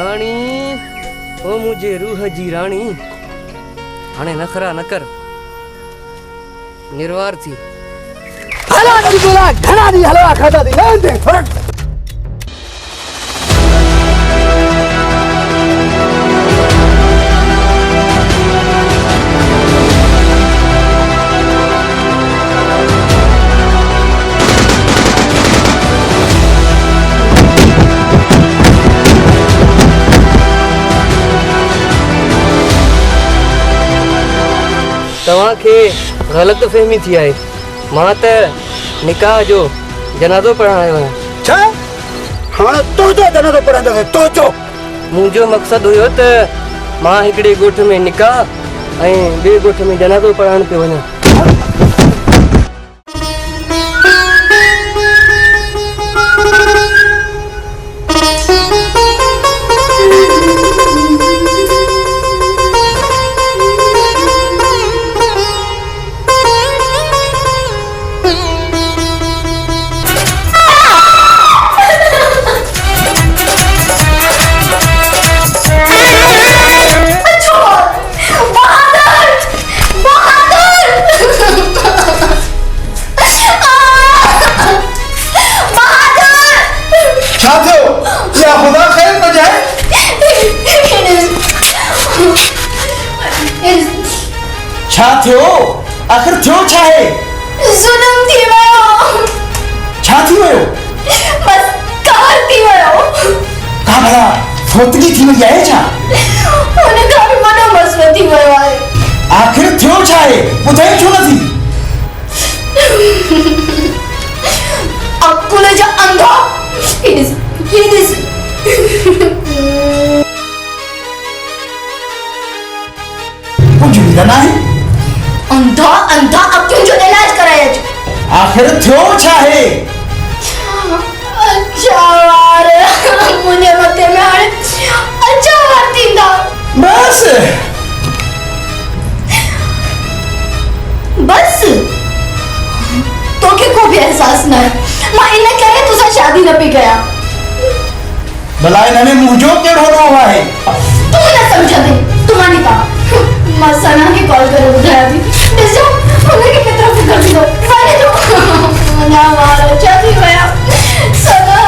राणी ओ मुझे रूह जी राणी हाणे नखरा न कर निर्वार थी हला दी बोला घणा दी हलवा खादा दी न दे फरक तव्हां खे ग़लत फहमी थी आहे मां त निकाह जो जनाज़ो पढ़ण आयो आहियां छा हाणे तो जो जनाज़ो पढ़ंदो तो जो मुंहिंजो मक़सदु हुयो त मां हिकिड़े ॻोठ में निकाह ऐं ॿिए ॻोठ में जनाज़ो पढ़ण पियो वञा आखिर थियो छा है जुल्म थी वयो छा थी वयो बस कार थी वयो का भला फोतली थी वई आहे छा उन का भी मनो मसलो थी वयो आहे आखिर थियो छा है ॿुधाई छो नथी अकुल जा अंधा इस कुछ भी ना है अंधा अंधा अक्यों जो इलाज कराया आखिर थियो छा है अच्छा वार मुझे मते में हाणे अच्छा वार थींदा बस बस तोखे को भी एहसास न है मां इन करे तुसा शादी न पई कया भला इन्हें मुझो केड़ो नो है तू न समझंदे तू मानी का मां सना के कॉल करे बुधाया थी ॾिसो उनखे केतिरो फिकर थी वियो वञे थो ना वार छा थी विया सना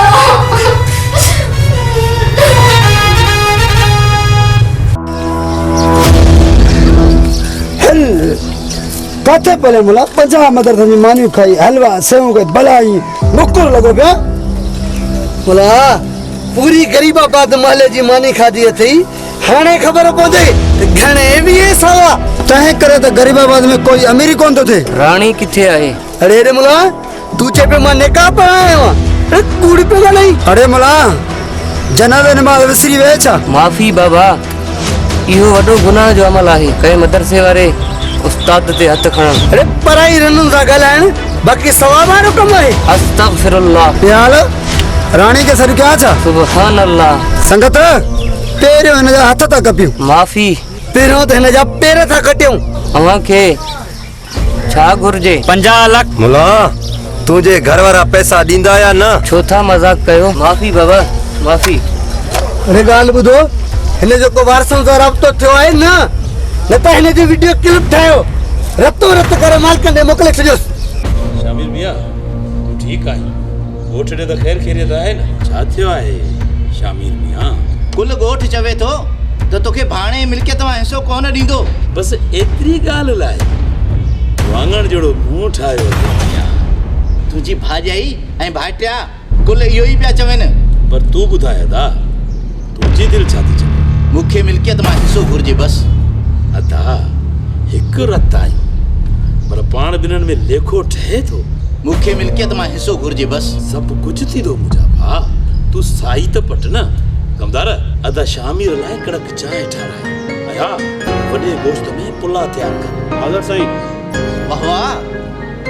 काथे पले मुला 50 मदरसन जी मानी खाई हलवा सेव के बलाई मुकुर लगो पिया मुला पूरी गरीबाबाद माले जी मानी खादी थी हाणे खबर पौंदे घणे भी सावा तहे करे त गरीबाबाद में कोई अमीरी कोन तो थे राणी किथे आहे अरे रे मुला तू चे पे मां निकाह पढ़ायो अरे कूड़ी पे नहीं अरे मुला जनाज़े नमाज विसरी वे छा माफ़ी बाबा इहो वॾो गुनाह जो अमल आहे कंहिं मदरसे वारे उस्ताद ते हथ खणण अरे पढ़ाई रनन सा गलाण बाकी सवाब वारो कम है अस्तगफिरुल्लाह यार रानी के सर क्या छा सुभान अल्लाह संगत पेरियों हिन जा हथ था कपियूं माफ़ी पेरियों त हिन जा पेर था कटियूं अव्हां खे छा घुर्जे 50 लाख मुला तुझे घर वारा पैसा दींदा या न छो था मजाक कयो माफ़ी बाबा माफ़ी अरे गाल बुधो हिन जो को वारसन सां राब्तो थियो आहे न त हिन जो वीडियो क्लिप ठाहियो रतो रत करे मालकन ॾे मोकिले छॾियोसि शामिर मियां तू ठीक आहे ॻोठ ॾे त ख़ैर ख़ैरियत आहे न छा थियो आहे शामिर मियां कुल ॻोठ चवे थो त तोखे भाणे मिल्कियत मां हिसो कोन ॾींदो बस एतिरी ॻाल्हि लाइ वाङण जहिड़ो मुंहुं ठाहियो मियां तुंहिंजी भाॼाई ऐं भाटिया कुल इहो ई पिया चवनि पर तू ॿुधाए अदा तुंहिंजी दिलि छा थी चवे मूंखे मिल्कियत मां हिसो घुर्जे बसि अदा हिकु रत आई पर पाण ॿिन्हिनि में लेखो ठहे थो मूंखे मिल्कियत मां हिसो घुर्जे बसि सभु कुझु थींदो मुंहिंजा भाउ तू साई त पट न कमदार अदा शामिर लाइ कड़क चांहि ठाराए ऐं हा वॾे गोश्त में पुला तयारु कर हाज़र साईं वाह वाह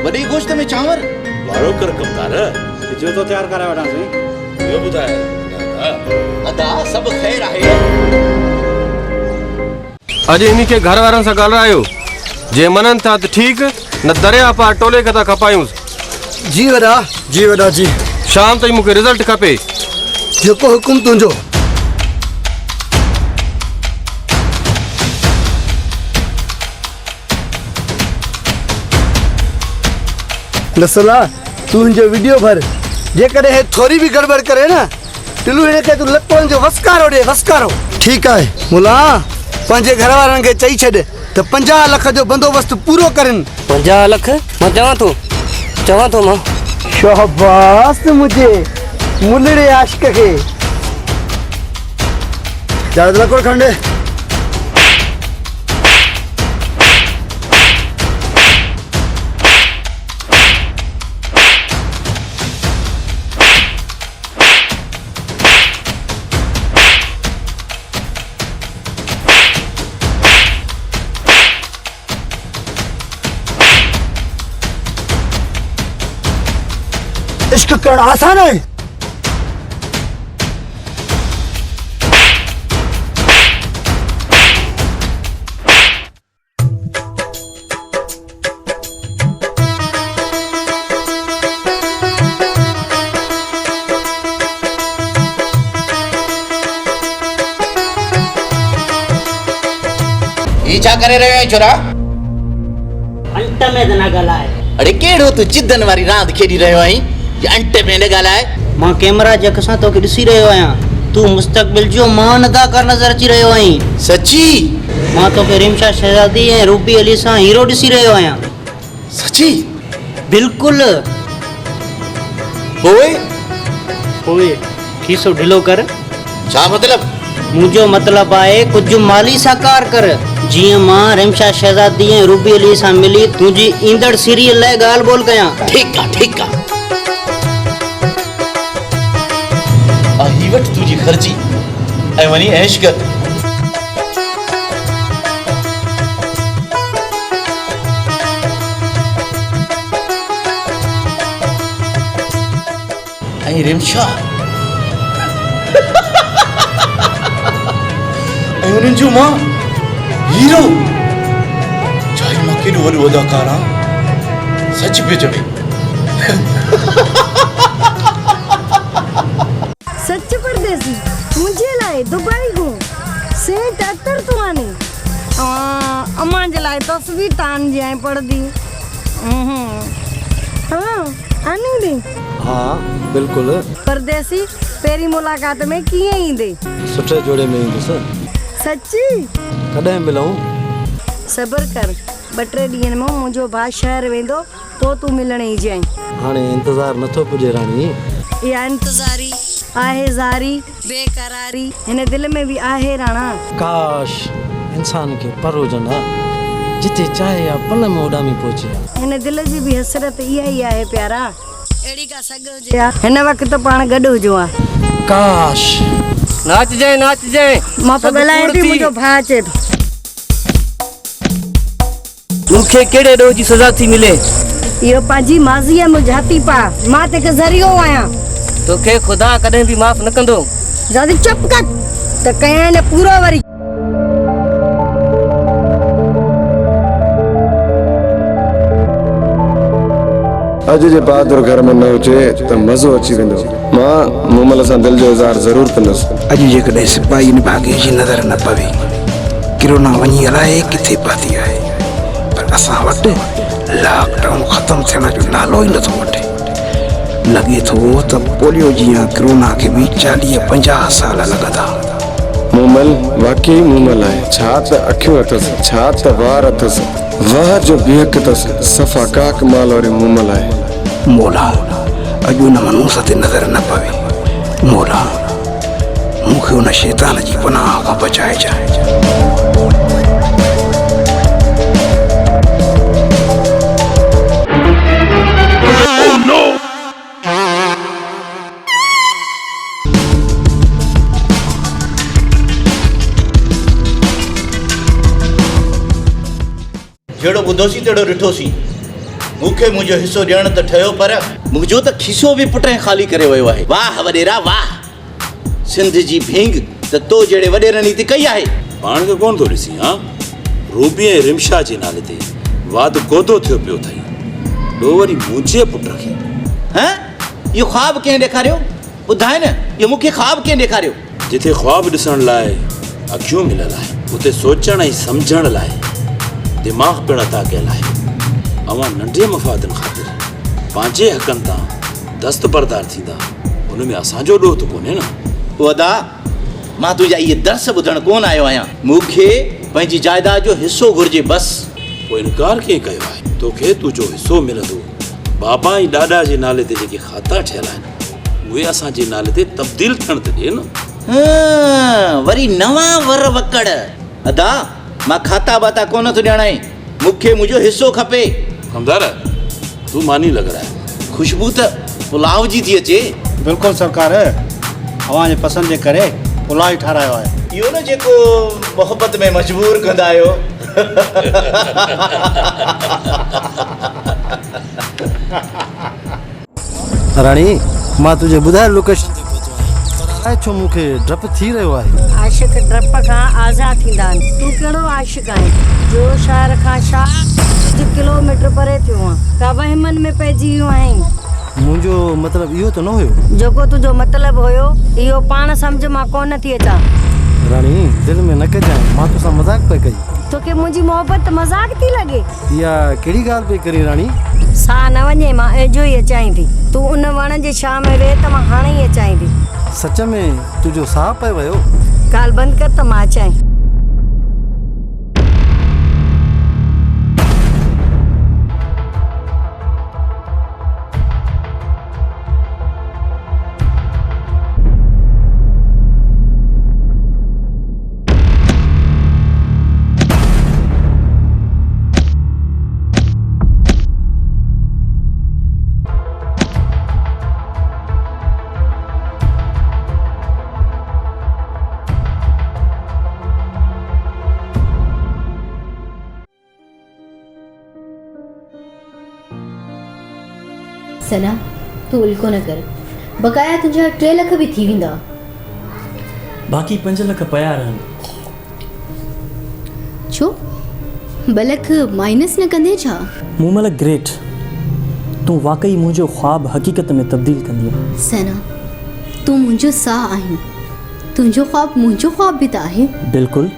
वॾे गोश्त में चांवर वारो कर कमदार जो तो तयार कराए वठां साईं ॿियो ॿुधाए अदा सभु ख़ैर आहे अॼु इन्ही के घर वारनि सां ॻाल्हायो जे मननि था त ठीकु न दरिया पार टोले खे था खपायूं जी वॾा जी शाम ताईं मूंखे रिज़ल्ट खपे जेको हुकुम तुंहिंजो नसला तू जो वीडियो भर जेकॾहिं हे थोरी भी गड़बड़ करे ना टिलू हिन खे तू लटों जो वसकारो ॾे वसकारो। ठीकु आहे मुला पंहिंजे घर वारनि खे चई छॾ त 50 लख जो बंदोबस्त पूरो करनि। 50 लख मां चवां थो मां। शाबाश मुझे मुलड़े आशिक खे ज़्यादा लकोड़ खंडे। इश्क करना आसान है। ये छा करे रहियो आहीं छोरा? अंत में न ॻाल्हाए। अड़े केड़ो तू चिदन वारी रांदि खेॾी रहियो आहीं ये अंटे में न ॻाल्हाए। मां कैमरा जक सां तोखे ॾिसी रहियो आहियां। तू मुस्तक़बिल जो महान अदाकार नज़र अची रहियो आहीं। सची? मां तोखे रिमशा शहज़ादी ऐं रूबी अली सां हीरो ॾिसी रहियो आहियां। सची? बिल्कुलु। ओए खीसो ढिलो कर। छा मतलब? मुंहिंजो मतिलबु आहे कुझु माली साकार कर। जीअं मां रिमशा शहज़ादी ऐं रूबी अली सां मिली तुंहिंजी ईंदड़ सीरियल लाइ ॻाल्हि ॿोल कयां। ठीक आहे ही वठ तुझी खर्ची ऐं वनी ऐश कर। ऐं रिमशा ऐं उन्हनि जो मां हीरो चाहे मां केॾो वॾो अदाकार आहियां सच पियो चवे। सच परदेसी मुझे लाए दुबई को से डॉक्टर तो आने अम्मा जे लाए तस्वीर तान जाए पड़ दी। हाँ आनी दी। हाँ बिल्कुल। परदेसी पेरी मुलाकात में किए ईंदे? सुठे जोड़े में ईंदुसि। सच्ची? कॾहिं मिलूं? सबर कर 2-3 ॾींहनि में मुंहिंजो भाउ शहर वेंदो पोइ तूं मिलण ई जाए। हाणे इंतज़ार नथो पुॼे राणी। या इंतज़ारी आहे ज़ारी बेकरारी हिन दिल में भी आहे राणा। काश इंसान खे पर हुजनि हा जिते चाहे या पल में उॾामी पहुचे। हिन दिल जी भी हसरत इहा ई आहे प्यारा। अहिड़ी का सग हुजे हिन वक़्तु पाण गॾु हुजो आ। काश नाच जाए मां तो ॻाल्हायां थी मुंहिंजो भाउ अचे थो। मूंखे कहिड़े ॾोह जी सज़ा थी मिले? इहो पंहिंजी माज़ीअ में जाती पा मां तेखे ज़रियो आहियां। तोखे ख़ुदा कॾहिं बि माफ़ न कंदो। जल्दी चुप कर त कयां न पूरो वरी। अॼु जे बहादुर घर में न हुजे त मज़ो अची वेंदो। मां मूमल सां दिलि जो इज़हार ज़रूरु कंदुसि। अॼु जेकॾहिं सिपाही भागे जी नज़र न पवे किरोना वञी अलाए किथे पाती आहे पर असां वटि लॉकडाउन ख़तमु थियण जो नालो ई नथो वठे। लॻे थो त पोलियो जीअं किरोना खे बि 40-50 साल लॻंदा। मूमल वाकई मूमल आहे। छा त अखियूं अथसि छा त वार अथसि वाह जो बिहक अथसि सफ़ा काक माल वारी मूमल आहे। मोला अॼु हुन मनूस ते नज़र न पवे। मोला मूंखे हुन शैतान जी पनाह खां बचाइजांइ। जहिड़ो ॿुधोसीं तहिड़ो ॾिठोसीं। मूंखे मुंहिंजो हिसो ॾियण त ठहियो पर मुंहिंजो त खीसो बि पुट ख़ाली करे वियो आहे। वाह वॾेरा वाह। सिंध जी भींग त तो जहिड़े वॾेरनि ई कई आहे। पाण खे कोन थो ॾिसी हा? रूबी ऐं रिमशा जे नाले ते वाद कोदो थियो पियो अथई। ॾो वरी मुंहिंजे पुट खे। हैं इहो ख़्वाबु कंहिं ॾेखारियो? ॿुधाए न इहो मूंखे ख़्वाबु कंहिं ॾेखारियो? जिथे ख़्वाबु ॾिसण लाइ अखियूं मिलियल आहे उते सोचण ऐं सम्झण लाइ दिमाग़ पिण अता कयल आहे। अवां नंढे मफ़ादनि ख़ातिर पंहिंजे हक़नि तां दस्तबरदार थींदा हुन में असांजो ॾोह त कोन्हे न। वदा मां तुंहिंजा इहे दर्स ॿुधण कोन आयो आहियां। मूंखे पंहिंजी जाइदाद जो हिसो घुर्जे बस। पोइ इनकार कीअं कयो आहे? तोखे तुंहिंजो हिसो मिलंदो। बाबा ऐं ॾाॾा जे नाले ते जेके खाता ठहियल आहिनि उहे असांजे नाले ते तब्दील थियण त ॾे न। वरी नवां वर वकड़। अदा मां खाता बाता कोन थो ॼाणाए, मूंखे मुंहिंजो हिसो खपे। कमदार तूं मानी लॻ रहा है। खुशबू त पुलाव जी थी अचे। बिल्कुलु सरकार, अव्हां जे पसंदि जे करे पुलाव ई ठारायो आहे। इहो न जेको मोहबत में मजबूर कंदा आहियो। राणी मां तुंहिंजे ॿुधायल लोकेशन ते पहुतो आहियां। छो मूंखे डपु थी रहियो आहे। आशिक डप खां आज़ाद थींदा आहिनि। तूं कहिड़ो आशिक आहीं जो शहर खां 60 किलोमीटर परे थियो आहे? का वहमनि में पइजी वियो आहीं? मुंहिंजो मतिलबु इहो त न हुयो। जेको तुंहिंजो मतिलबु हुयो इहो पाण सम्झ मां कोन थी अचां। राणी दिलि में न कजांइ, मां तोसां मज़ाक पई कई। तोखे मुंहिंजी मोहबत मज़ाक थी लॻे? इहा कहिड़ी ॻाल्हि पई करी राणी? साह न वञे मां एजो ई अचां थी। तूं उन वण जे छांव में वेह त मां हाणे ई अचां थी। सच में तुंहिंजो साह पए वियो? ॻाल्हि बंदि कर त मां अचां। सना तूं उल्को न कर, बकाया तुंहिंजा 3 लख बि थी वेंदा। बाक़ी 5 लख पिया रहनि। छो 2 लख माइनस न कंदे छा? मूमल ग्रेट, तूं वाकई मुंहिंजो ख्वाब हक़ीक़त में तब्दील कंदी। सना तूं मुंहिंजो साह आहीं, तुंहिंजो ख्वाब मुंहिंजो ख्वाब बि त आहे। बिल्कुलु।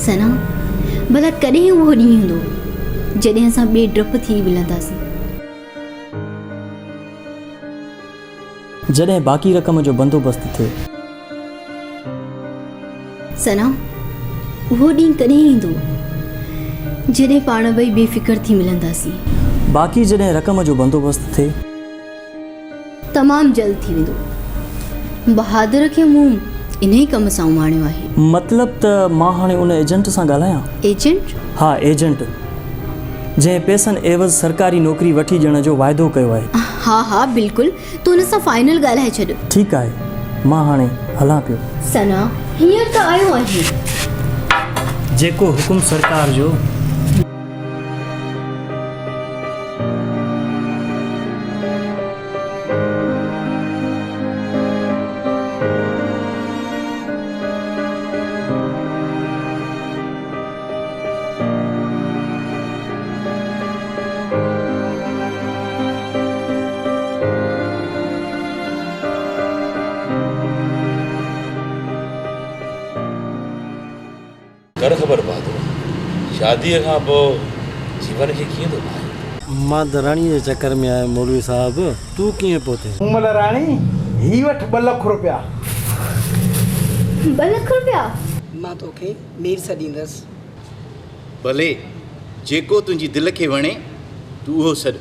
सना भला कॾहिं उहो ॾींहुं हूंदो जॾहिं असां ॿिए डप थी मिलंदासीं? जॾहिं बाक़ी रक़म जो बंदोबस्तु थिए। सना उहो ॾींहुं कॾहिं ईंदो जॾहिं पाण ॿई बेफ़िक्र थी मिलंदासीं? बाक़ी जॾहिं रक़म जो बंदोबस्तु थिए तमामु जल्द थी वेंदो। बहादुर खे मूं इन ई कम सां उमाणियो आहे। मतिलबु त मां हाणे उन एजेंट सां ॻाल्हायां? एजेंट? हा एजेंट, जंहिं पैसनि एवज़ सरकारी नौकरी वठी ॾियण जो वाइदो कयो आहे। हा हा बिल्कुलु, तूं हुन सां फाइनल ॻाल्हाए छॾ। ठीकु आहे, मां हाणे हलां पियो। सना हींअर त आयो आहे। जेको हुकुम सरकार जो। कर ख़बर बहादुर, शादीअ खां पोइ जीवन खे कीअं थो पाए? मां त राणीअ जे चकर में आहियां मौलवी साहब, तूं कीअं पहुते? मूमल राणी ही वठ 2 लख रुपया। 2 लख रुपया? मां तोखे मीर सॾींदसि। भले जेको तुंहिंजी दिलि खे वणे तूं उहो सॾ।